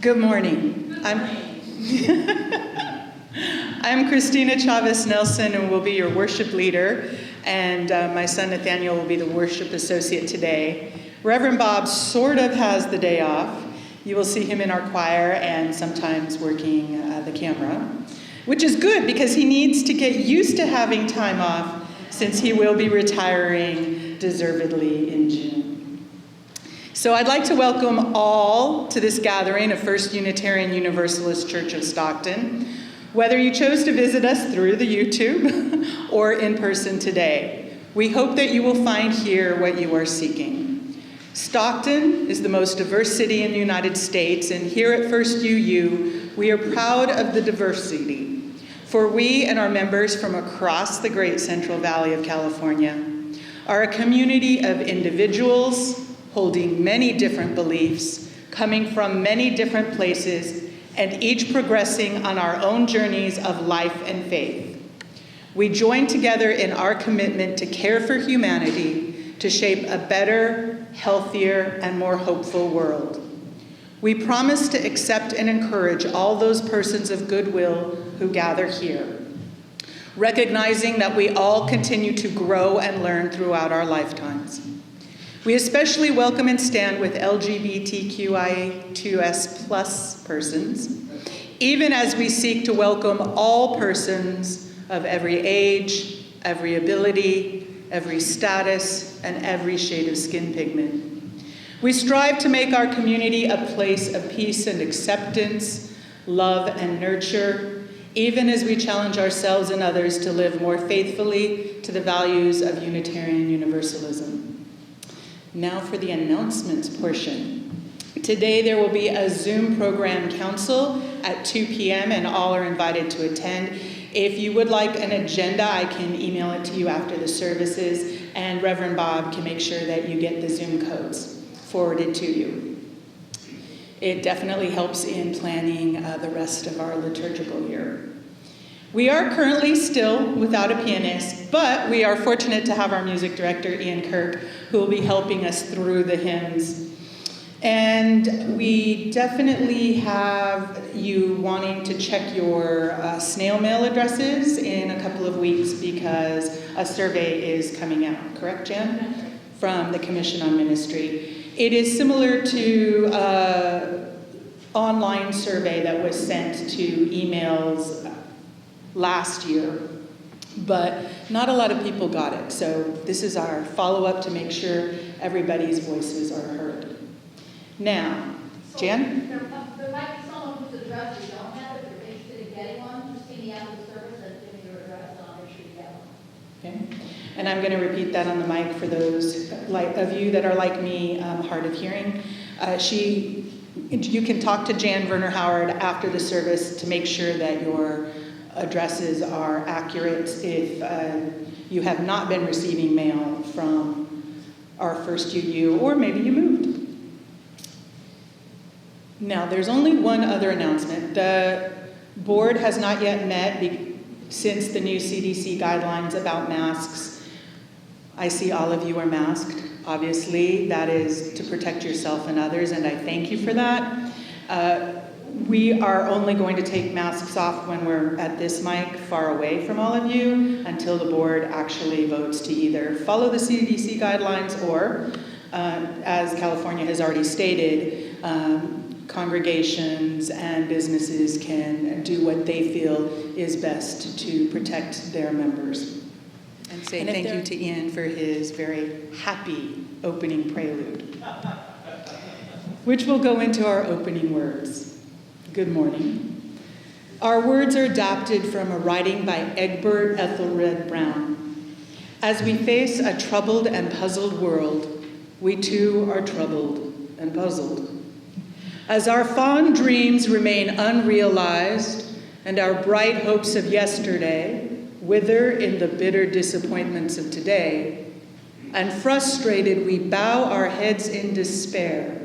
Good morning. I'm Christina Chavez Nelson and will be your worship leader, and my son Nathaniel will be the worship associate today. Reverend Bob sort of has the day off. You will see him in our choir and sometimes working the camera, which is good because he needs to get used to having time off since he will be retiring deservedly in June. So I'd like to welcome all to this gathering of First Unitarian Universalist Church of Stockton, whether you chose to visit us through the YouTube or in person today. We hope that you will find here what you are seeking. Stockton is the most diverse city in the United States, and here at First UU, we are proud of the diversity, for we and our members from across the great Central Valley of California are a community of individuals holding many different beliefs, coming from many different places, and each progressing on our own journeys of life and faith. We join together in our commitment to care for humanity, to shape a better, healthier, and more hopeful world. We promise to accept and encourage all those persons of goodwill who gather here, recognizing that we all continue to grow and learn throughout our lifetimes. We especially welcome and stand with LGBTQIA2S+ persons, even as we seek to welcome all persons of every age, every ability, every status, and every shade of skin pigment. We strive to make our community a place of peace and acceptance, love and nurture, even as we challenge ourselves and others to live more faithfully to the values of Unitarian Universalism. Now for the announcements portion. Today there will be a Zoom program council at 2 p.m. and all are invited to attend. If you would like an agenda, I can email it to you after the services, and Reverend Bob can make sure that you get the Zoom codes forwarded to you. It definitely helps in planning the rest of our liturgical year. We are currently still without a pianist, but we are fortunate to have our music director, Ian Kirk, who will be helping us through the hymns. And we definitely have you wanting to check your snail mail addresses in a couple of weeks because a survey is coming out, correct, Jan? From the Commission on Ministry. It is similar to an online survey that was sent to emails last year, but not a lot of people got it. So this is our follow-up to make sure everybody's voices are heard. Now, Jan? There might be someone whose address you don't have. If you're interested in getting one, just see me after the service and give me your address and I'll make sure you get one. Okay. And I'm going to repeat that on the mic for those of you that are like me, hard of hearing. You can talk to Jan Werner Howard after the service to make sure that your addresses are accurate if you have not been receiving mail from our First UU, or maybe you moved. Now, there's only one other announcement. The board has not yet met since the new CDC guidelines about masks. I see all of you are masked. Obviously, that is to protect yourself and others, and I thank you for that. We are only going to take masks off when we're at this mic far away from all of you until the board actually votes to either follow the CDC guidelines or, as California has already stated, congregations and businesses can do what they feel is best to protect their members. And say thank you to Ian for his very happy opening prelude, which will go into our opening words. Good morning. Our words are adapted from a writing by Egbert Ethelred Brown. As we face a troubled and puzzled world, we too are troubled and puzzled. As our fond dreams remain unrealized and our bright hopes of yesterday wither in the bitter disappointments of today, and frustrated we bow our heads in despair,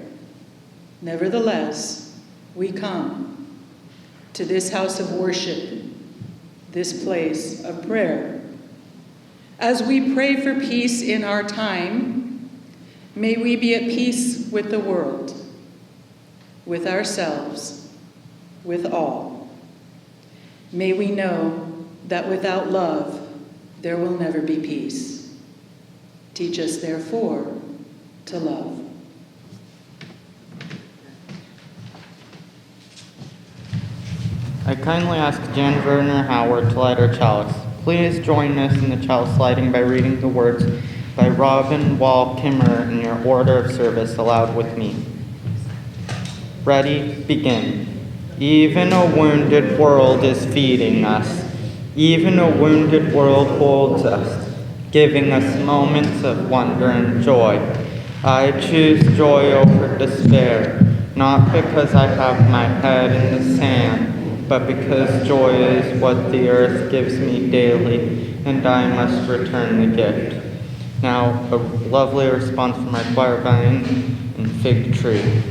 nevertheless, we come to this house of worship, this place of prayer. As we pray for peace in our time, may we be at peace with the world. with ourselves, with all. May we know that without love, there will never be peace. Teach us, therefore, to love. I kindly ask Jan Werner Howard to light our chalice. Please join us in the chalice lighting by reading the words by Robin Wall Kimmerer in your order of service aloud with me. Ready, begin. Even a wounded world is feeding us. Even a wounded world holds us, giving us moments of wonder and joy. I choose joy over despair, not because I have my head in the sand, but because joy is what the earth gives me daily, and I must return the gift. Now, a lovely response from our choir vine and fig tree.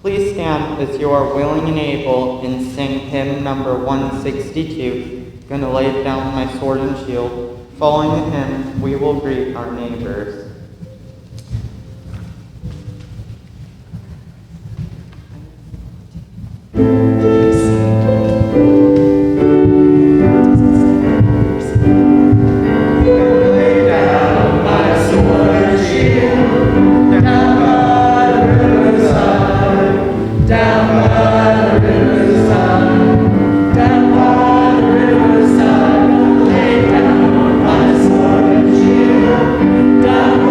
Please stand as you are willing and able and sing hymn number 162, Gonna lay down my sword and shield. Following the hymn, we will greet our neighbors. Down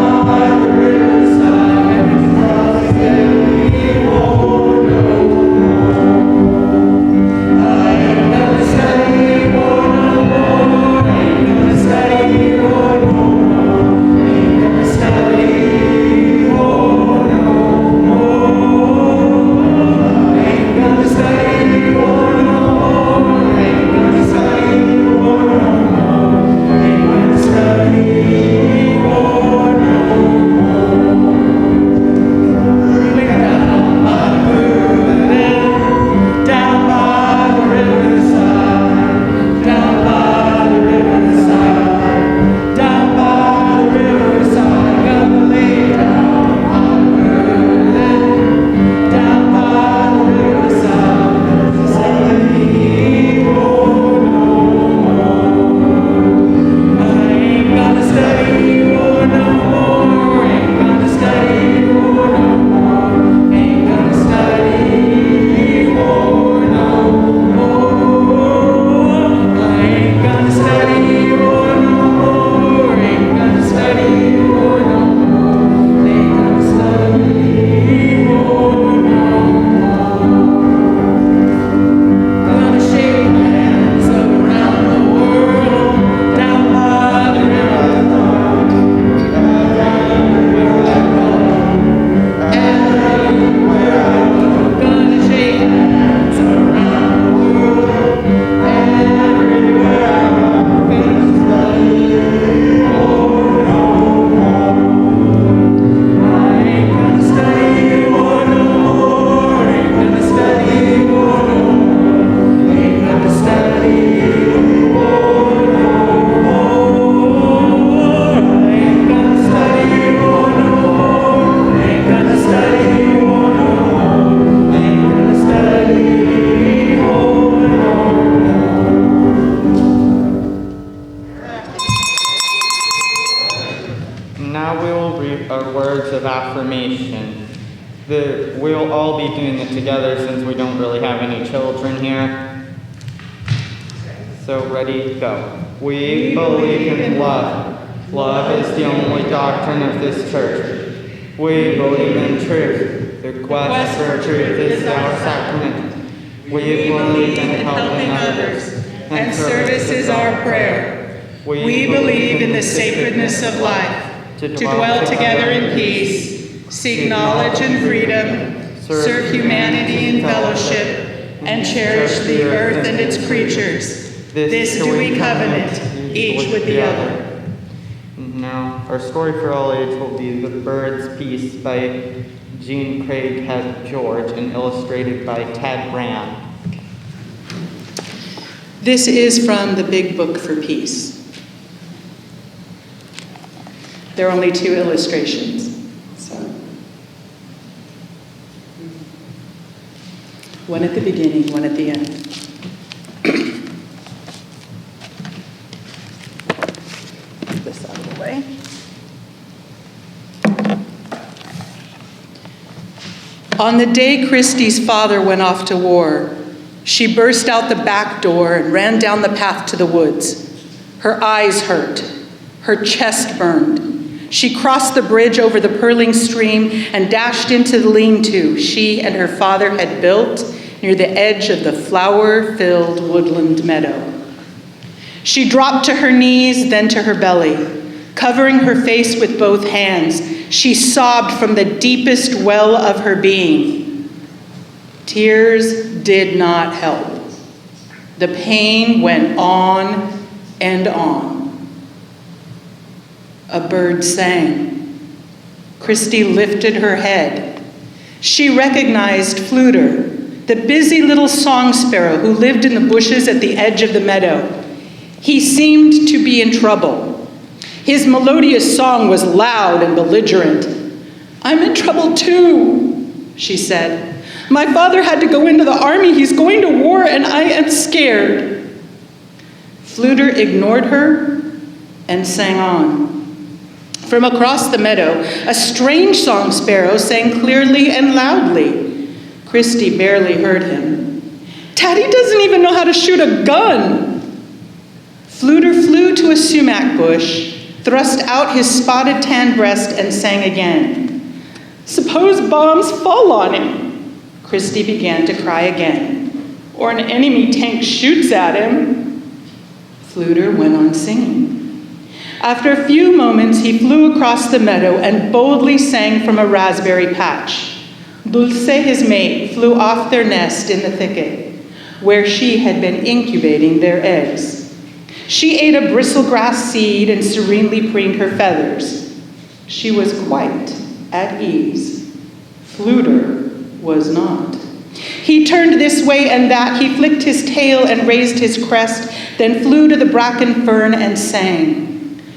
formation. We'll all be doing it together since we don't really have any children here. So ready, go. We believe in love. Love is the only doctrine of this church. We believe in truth. The quest for truth is our sacrament. We believe in helping others, and service is our prayer. We believe in the sacredness of life, to dwell together in peace, seek knowledge and freedom, serve humanity in fellowship, and cherish the earth and its creatures. This do we covenant, each with the other. Now, our story for all age will be The Bird's Peace by Jean Craig George and illustrated by Tad Brand. This is from the Big Book for Peace. There are only 2 illustrations. So, one at the beginning, one at the end. Put this out of the way. On the day Christy's father went off to war, she burst out the back door and ran down the path to the woods. Her eyes hurt. Her chest burned. She crossed the bridge over the purling stream and dashed into the lean-to she and her father had built near the edge of the flower-filled woodland meadow. She dropped to her knees, then to her belly. Covering her face with both hands, she sobbed from the deepest well of her being. Tears did not help. The pain went on and on. A bird sang. Christy lifted her head. She recognized Fluter, the busy little song sparrow who lived in the bushes at the edge of the meadow. He seemed to be in trouble. His melodious song was loud and belligerent. "I'm in trouble too," she said. "My father had to go into the army. He's going to war, and I am scared." Fluter ignored her and sang on. From across the meadow, a strange song sparrow sang clearly and loudly. Christy barely heard him. "Daddy doesn't even know how to shoot a gun." Fluter flew to a sumac bush, thrust out his spotted tan breast, and sang again. "Suppose bombs fall on him." Christy began to cry again. "Or an enemy tank shoots at him." Fluter went on singing. After a few moments, he flew across the meadow and boldly sang from a raspberry patch. Dulce, his mate, flew off their nest in the thicket, where she had been incubating their eggs. She ate a bristlegrass seed and serenely preened her feathers. She was quite at ease. Fluter was not. He turned this way and that. He flicked his tail and raised his crest, then flew to the bracken fern and sang.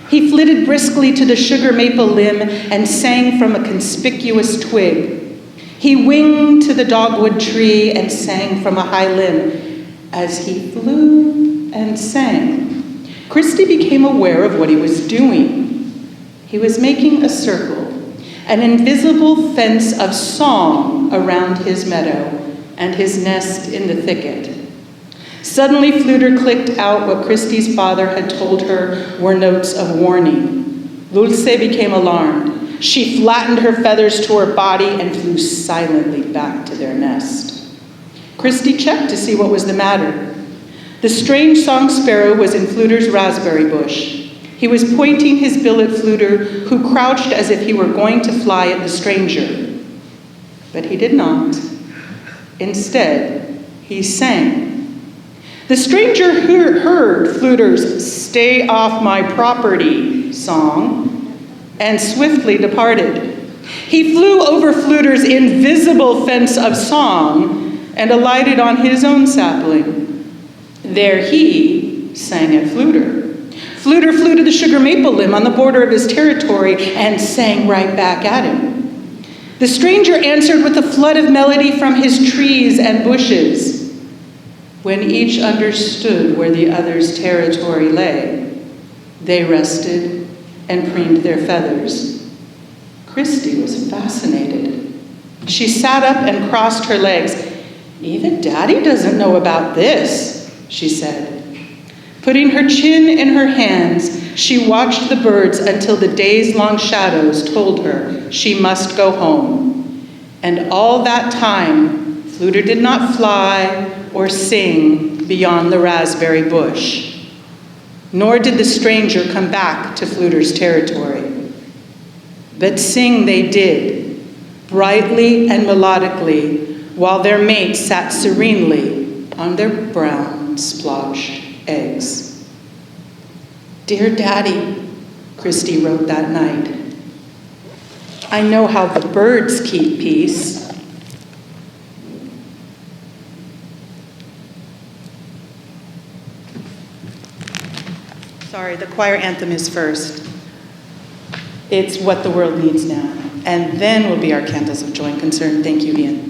He flitted briskly to the sugar maple limb and sang from a conspicuous twig. He winged to the dogwood tree and sang from a high limb. As he flew and sang, Christy became aware of what he was doing. He was making a circle, an invisible fence of song around his meadow and his nest in the thicket. Suddenly, Fluter clicked out what Christy's father had told her were notes of warning. Dulce became alarmed. She flattened her feathers to her body and flew silently back to their nest. Christy checked to see what was the matter. The strange song sparrow was in Fluter's raspberry bush. He was pointing his bill at Fluter, who crouched as if he were going to fly at the stranger. But he did not. Instead, he sang. The stranger heard Fluter's "Stay Off My Property" song and swiftly departed. He flew over Fluter's invisible fence of song and alighted on his own sapling. There he sang at Fluter. Fluter flew to the sugar maple limb on the border of his territory and sang right back at him. The stranger answered with a flood of melody from his trees and bushes. When each understood where the other's territory lay, they rested and preened their feathers. Christy was fascinated. She sat up and crossed her legs. "Even Daddy doesn't know about this," she said. Putting her chin in her hands, she watched the birds until the days-long shadows told her she must go home. And all that time, Fluter did not fly or sing beyond the raspberry bush. Nor did the stranger come back to Fluter's territory. But sing they did, brightly and melodically, while their mates sat serenely on their brown splotched eggs. "Dear Daddy," Christy wrote that night, "I know how the birds keep peace." Sorry, the choir anthem is first. It's What the World Needs Now. And then will be our candles of joy and concern. Thank you, Ian.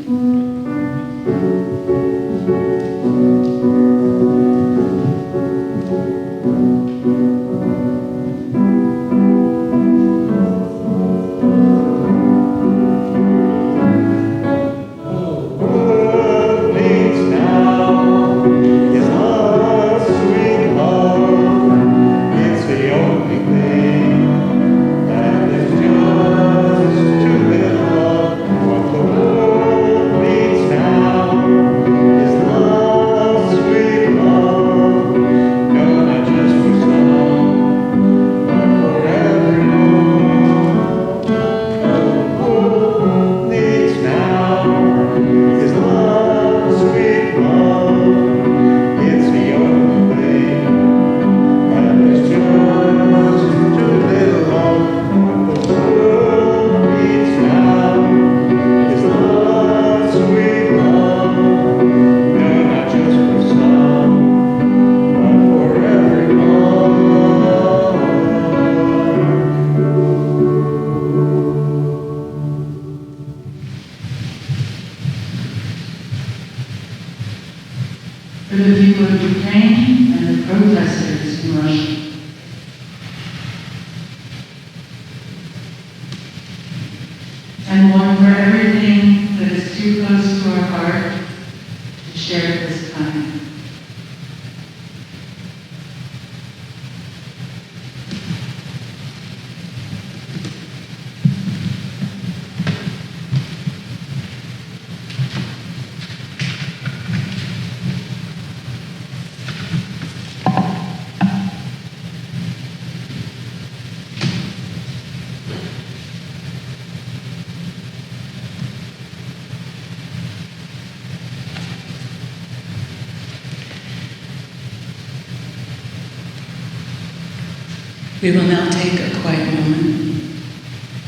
For the people of Ukraine and the protesters in Russia. And Lord, for everything that is too close to our heart to share at this time. We will now take a quiet moment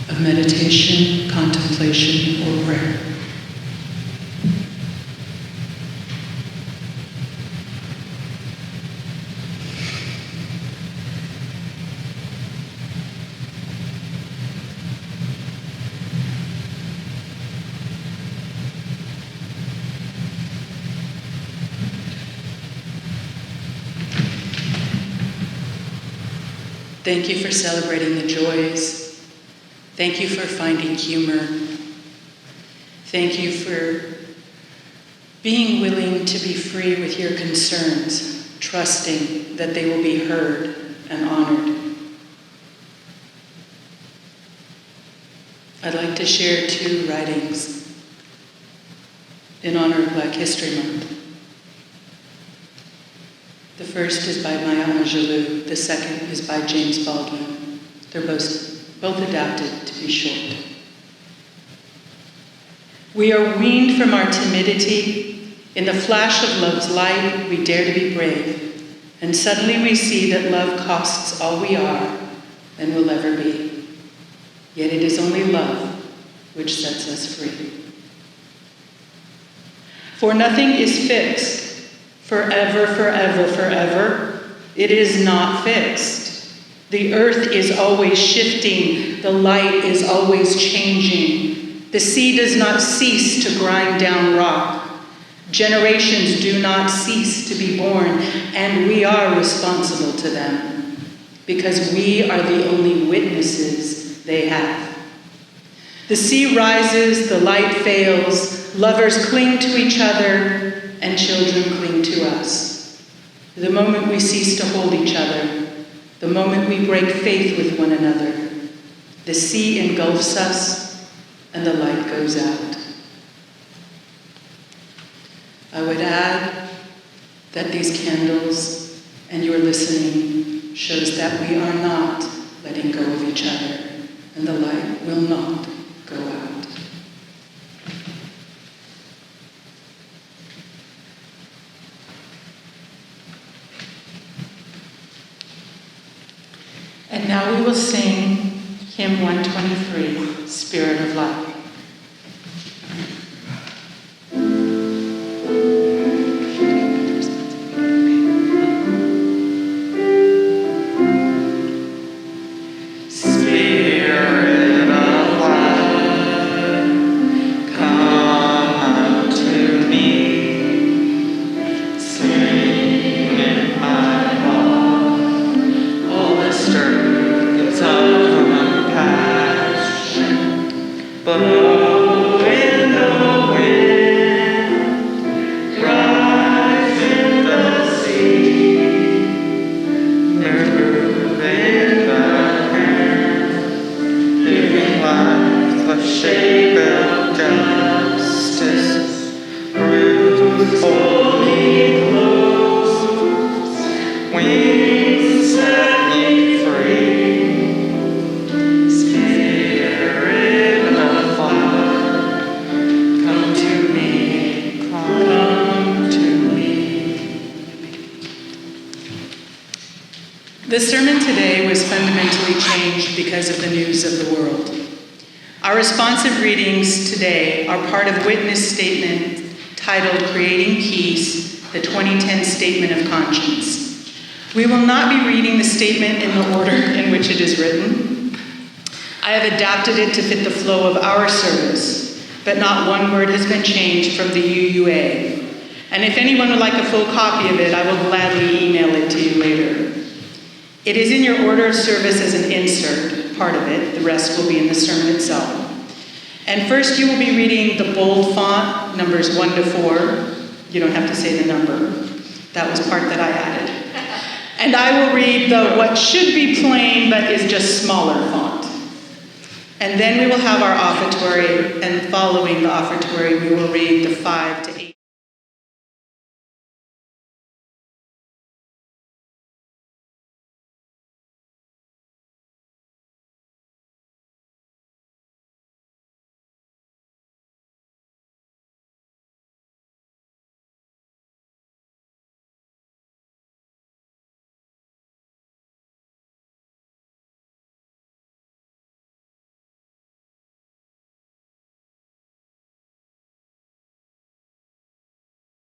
of meditation, contemplation, or prayer. Thank you for celebrating the joys. Thank you for finding humor. Thank you for being willing to be free with your concerns, trusting that they will be heard and honored. I'd like to share 2 writings in honor of Black History Month. The first is by Maya Angelou. The second is by James Baldwin. They're both adapted to be short. We are weaned from our timidity. In the flash of love's light, we dare to be brave. And suddenly we see that love costs all we are and will ever be. Yet it is only love which sets us free. For nothing is fixed. Forever, forever, forever. It is not fixed. The earth is always shifting. The light is always changing. The sea does not cease to grind down rock. Generations do not cease to be born, and we are responsible to them because we are the only witnesses they have. The sea rises, the light fails, lovers cling to each other, and children cling to us. The moment we cease to hold each other, the moment we break faith with one another, the sea engulfs us, and the light goes out. I would add that these candles and your listening shows that we are not letting go of each other, and the light will not go out. And now we will sing hymn 123, Spirit of Life. The sermon today was fundamentally changed because of the news of the world. Our responsive readings today are part of Witness' statement titled Creating Peace, the 2010 Statement of Conscience. We will not be reading the statement in the order in which it is written. I have adapted it to fit the flow of our service, but not one word has been changed from the UUA. And if anyone would like a full copy of it, I will gladly email it to you later. It is in your order of service as an insert, part of it. The rest will be in the sermon itself. And first you will be reading the bold font, numbers 1 to 4. You don't have to say the number. That was part that I added. And I will read the what should be plain but is just smaller font. And then we will have our offertory, and following the offertory, we will read the 5 to 8.